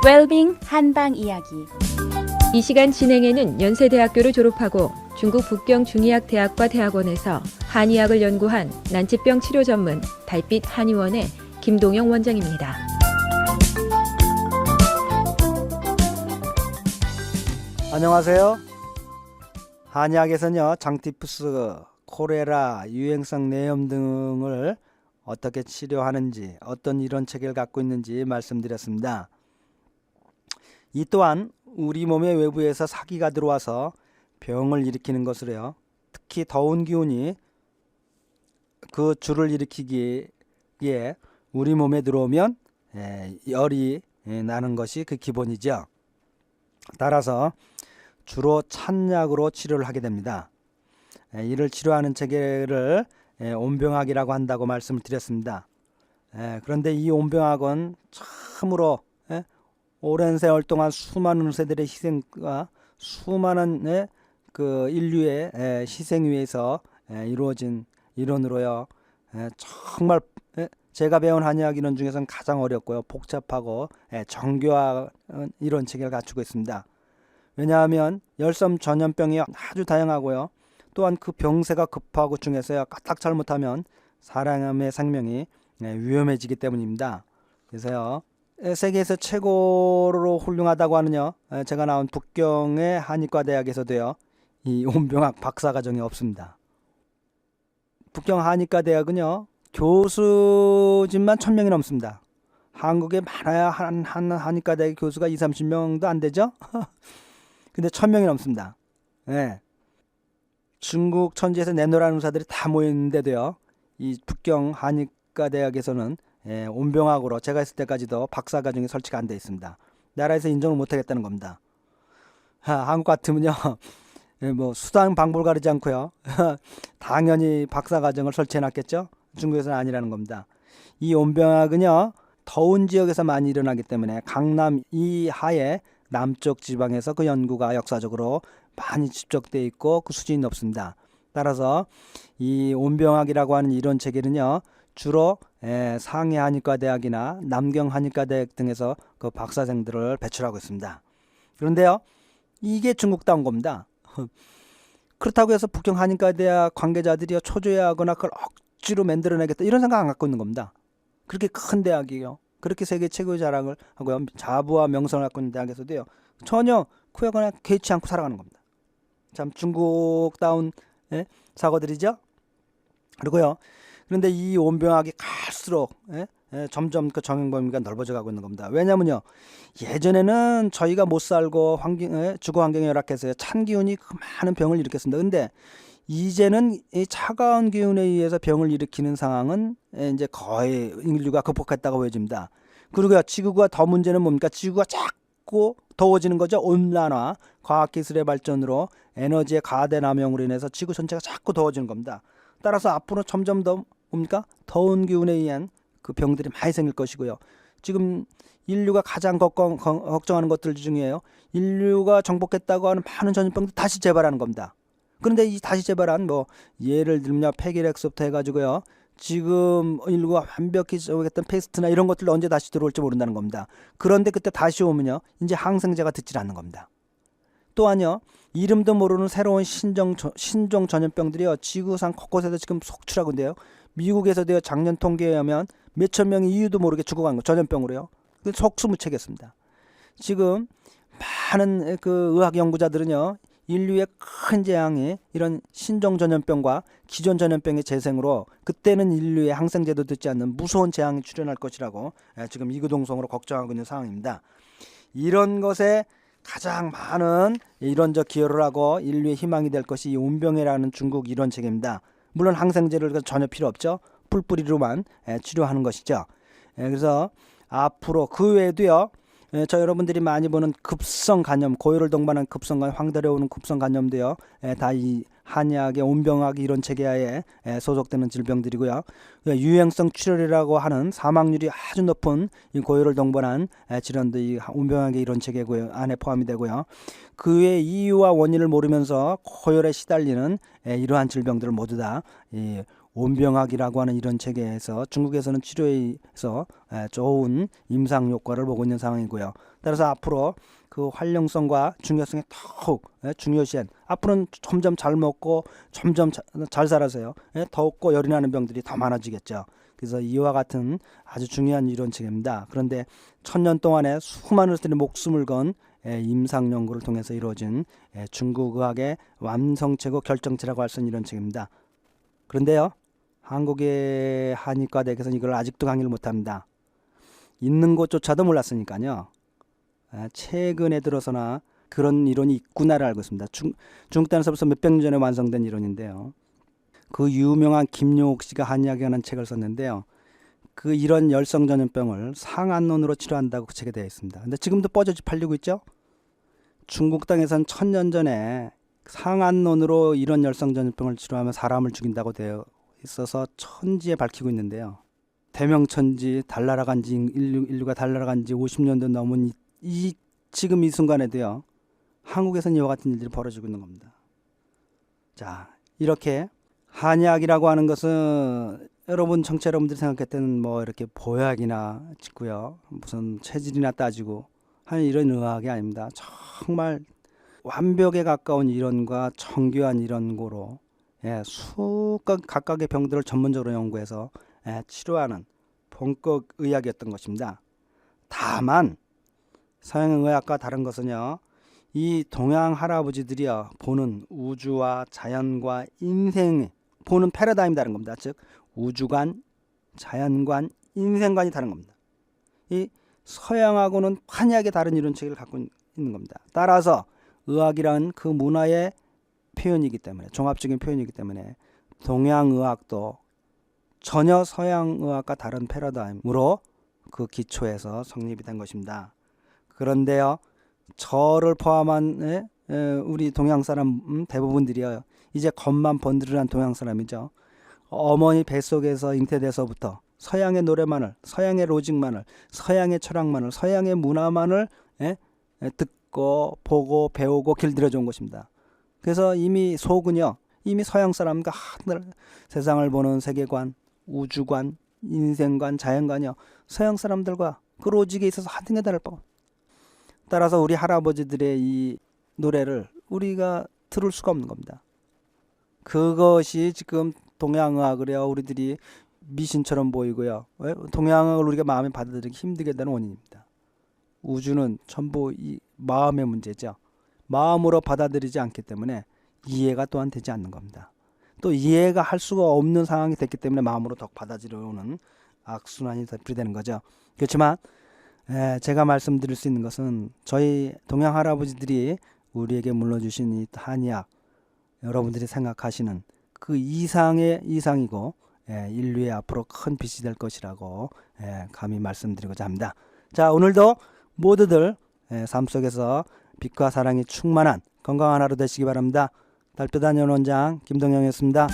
웰빙 한방 이야기. 이 시간 진행에는 연세대학교를 졸업하고 중국 북경 중의학대학과 대학원에서 한의학을 연구한 난치병 치료 전문 달빛 한의원의 김동영 원장입니다. 안녕하세요. 한의학에서는요, 장티푸스, 콜레라, 유행성 뇌염 등을 어떻게 치료하는지, 어떤 이론 체계를 갖고 있는지 말씀드렸습니다. 이 또한 우리 몸의 외부에서 사기가 들어와서 병을 일으키는 것으로요. 특히 더운 기운이 그 줄을 일으키기에 우리 몸에 들어오면 열이 나는 것이 그 기본이죠. 따라서 주로 찬약으로 치료를 하게 됩니다. 이를 치료하는 체계를 온병학이라고 한다고 말씀을 드렸습니다. 그런데 이 온병학은 참으로 오랜 세월 동안 수많은 세들의 희생과 수많은 그 인류의 희생 위에서 이루어진 이론으로요. 정말 제가 배운 한의학 이론 중에서는 가장 어렵고요, 복잡하고 정교한 이론 체계를 갖추고 있습니다. 왜냐하면 열섬 전염병이 아주 다양하고요. 또한 그 병세가 급하고 중에서요, 까딱 잘못하면 사람의 생명이 위험해지기 때문입니다. 그래서요, 세계에서 최고로 훌륭하다고 하는요, 제가 나온 북경의 한의과 대학에서도요, 이 온병학 박사과정이 없습니다. 북경 한의과 대학은요, 교수진만 1000명이 넘습니다. 한국에 많아야 한 한의과 대학 교수가 20-30명도 안 되죠? 근데 1000명이 넘습니다. 중국 천지에서 내노라는 의사들이 다 모였는데도요, 이 북경 한의과 대학에서는 온병학으로 제가 있을 때까지도 박사과정이 설치가 안 돼 있습니다. 나라에서 인정을 못 하겠다는 겁니다. 한국 같으면요, 뭐 수단 방법을 가리지 않고요, 당연히 박사과정을 설치해 놨겠죠. 중국에서는 아니라는 겁니다. 이 온병학은요, 더운 지역에서 많이 일어나기 때문에 강남 이하의 남쪽 지방에서 그 연구가 역사적으로 많이 집적되어 있고 그 수준이 높습니다. 따라서 이 온병학이라고 하는 이론 체계는요, 주로 상해 한의과 대학이나 남경 한의과 대학 등에서 그 박사생들을 배출하고 있습니다. 그런데요, 이게 중국다운 겁니다. 그렇다고 해서 북경 한의과 대학 관계자들이 초조해하거나 그걸 억지로 만들어내겠다 이런 생각 안 갖고 있는 겁니다. 그렇게 큰 대학이에요. 그렇게 세계 최고의 자랑을 하고요, 자부와 명성을 갖고 있는 대학에서도요, 전혀 쿠여거나 개의치 않고 살아가는 겁니다. 참 중국다운 사고들이죠. 그리고요, 그런데 이 온병학이 갈수록 점점 그 적용 범위가 넓어져 가고 있는 겁니다. 왜냐면요, 예전에는 저희가 못 살고 주거 환경이 열악해서 찬 기운이 그 많은 병을 일으켰습니다. 근데 이제는 이 차가운 기운에 의해서 병을 일으키는 상황은 이제 거의 인류가 극복했다고 보여집니다. 그리고요, 지구가 더 문제는 뭡니까? 지구가 자꾸 더워지는 거죠. 온난화, 과학기술의 발전으로 에너지의 과대 남용으로 인해서 지구 전체가 자꾸 더워지는 겁니다. 따라서 앞으로 점점 더 뭡니까? 더운 기운에 의한 그 병들이 많이 생길 것이고요. 지금 인류가 가장 걱정하는 것들 중에요, 인류가 정복했다고 하는 많은 전염병들 다시 재발하는 겁니다. 그런데 이 다시 재발한 뭐 예를 들면 폐기렉스부터 해가지고요, 지금 인류가 완벽히 정복했던 페스트나 이런 것들 언제 다시 들어올지 모른다는 겁니다. 그런데 그때 다시 오면요, 이제 항생제가 듣질 않는 겁니다. 또한요, 이름도 모르는 새로운 신종 전염병들이요, 지구상 곳곳에서 지금 속출하고 있는데요, 미국에서도요, 작년 통계에 의하면 몇천 명이 이유도 모르게 죽어간 거, 전염병으로요. 속수무책이었습니다. 지금 많은 그 의학 연구자들은요, 인류의 큰 재앙이 이런 신종 전염병과 기존 전염병의 재생으로 그때는 인류의 항생제도 듣지 않는 무서운 재앙이 출현할 것이라고 지금 이구동성으로 걱정하고 있는 상황입니다. 이런 것에 가장 많은 이론적 기여를 하고 인류의 희망이 될 것이 이 온병이라는 중국 이론 체계입니다. 물론 항생제를 전혀 필요 없죠. 뿔뿌리로만 치료하는 것이죠. 그래서 앞으로 그 외에도요, 저 여러분들이 많이 보는 급성 간염, 고열을 동반한 급성 간염, 황달에 오는 급성 간염도요, 다 이 한의학의 온병학 이론 체계하에 소속되는 질병들이고요. 유행성 출혈이라고 하는 사망률이 아주 높은 이 고열을 동반한 질환도 이 온병학의 이론 체계고요, 안에 포함이 되고요. 그의 이유와 원인을 모르면서 고열에 시달리는 이러한 질병들을 모두 다 이 온병학이라고 하는 이런 체계에서 중국에서는 치료에서 좋은 임상 효과를 보고 있는 상황이고요. 따라서 앞으로 그 활용성과 중요성이 더욱 중요시한, 앞으로는 점점 잘 먹고 점점 잘 살아서요, 더 없고 열이 나는 병들이 더 많아지겠죠. 그래서 이와 같은 아주 중요한 이론 체계입니다. 그런데 1000년 동안에 수많은 사람들이 목숨을 건 임상 연구를 통해서 이루어진 중국 의학의 완성체고 결정체라고 할 수 있는 이론 체계입니다. 그런데요, 한국의 한의과대학에서는 이걸 아직도 강의를 못합니다. 있는 곳조차도 몰랐으니까요. 최근에 들어서나 그런 이론이 있구나를 알고 있습니다. 중국 땅에서 벌써 몇백 년 전에 완성된 이론인데요. 그 유명한 김용옥 씨가 한의학에 관한 책을 썼는데요. 그 이런 열성전염병을 상안론으로 치료한다고 그 책에 되어 있습니다. 근데 지금도 뻐져지 팔리고 있죠. 중국 땅에선 1000년 전에 상안론으로 이런 열성전염병을 치료하면 사람을 죽인다고 되어 있어서 천지에 밝히고 있는데요. 대명천지 달나라간 지 인류가 달나라간 지 50년도 넘은 지금 이 순간에도요, 한국에서는 이와 같은 일들이 벌어지고 있는 겁니다. 자, 이렇게 한의학이라고 하는 것은 여러분 청취자 여러분들이 생각할 때는 뭐 이렇게 보약이나 짓고요, 무슨 체질이나 따지고 하는 이런 의학이 아닙니다. 정말 완벽에 가까운 이론과 정교한 이론고로 수백 각각의 병들을 전문적으로 연구해서 치료하는 본격 의학이었던 것입니다. 다만 서양의학과 다른 것은요, 이 동양 할아버지들이요 보는 우주와 자연과 인생 보는 패러다임이 다른 겁니다. 즉 우주관, 자연관, 인생관이 다른 겁니다. 이 서양하고는 환하게 다른 이론 체계를 갖고 있는 겁니다. 따라서 의학이란 그 문화의 표현이기 때문에, 종합적인 표현이기 때문에 동양의학도 전혀 서양의학과 다른 패러다임으로 그 기초에서 성립이 된 것입니다. 그런데요, 저를 포함한 우리 동양 사람 대부분들이요, 이제 겉만 번들어난 동양 사람이죠. 어머니 뱃속에서 잉태돼서부터 서양의 노래만을, 서양의 로직만을, 서양의 철학만을, 서양의 문화만을 듣고 보고 배우고 길들여져 온 것입니다. 그래서 이미 속은요, 이미 서양 사람과 하늘 세상을 보는 세계관, 우주관, 인생관, 자연관이요, 서양 사람들과 그 로직에 있어서 한등에 달할 뻔. 따라서 우리 할아버지들의 이 노래를 우리가 들을 수가 없는 겁니다. 그것이 지금 동양의학을요, 우리들이 미신처럼 보이고요, 동양의학을 우리가 마음에 받아들이기 힘들게 되는 원인입니다. 우주는 전부 이 마음의 문제죠. 마음으로 받아들이지 않기 때문에 이해가 또한 되지 않는 겁니다. 또 이해가 할 수가 없는 상황이 됐기 때문에 마음으로 더 받아들여오는 악순환이 되는 거죠. 그렇지만 제가 말씀드릴 수 있는 것은 저희 동양 할아버지들이 우리에게 물려주신 이 한의학, 여러분들이 생각하시는 그 이상의 이상이고 인류의 앞으로 큰 빛이 될 것이라고 감히 말씀드리고자 합니다. 자, 오늘도 모두들 삶 속에서 빛과 사랑이 충만한 건강한 하루 되시기 바랍니다. 달빛 안녕 원장 김동영이었습니다.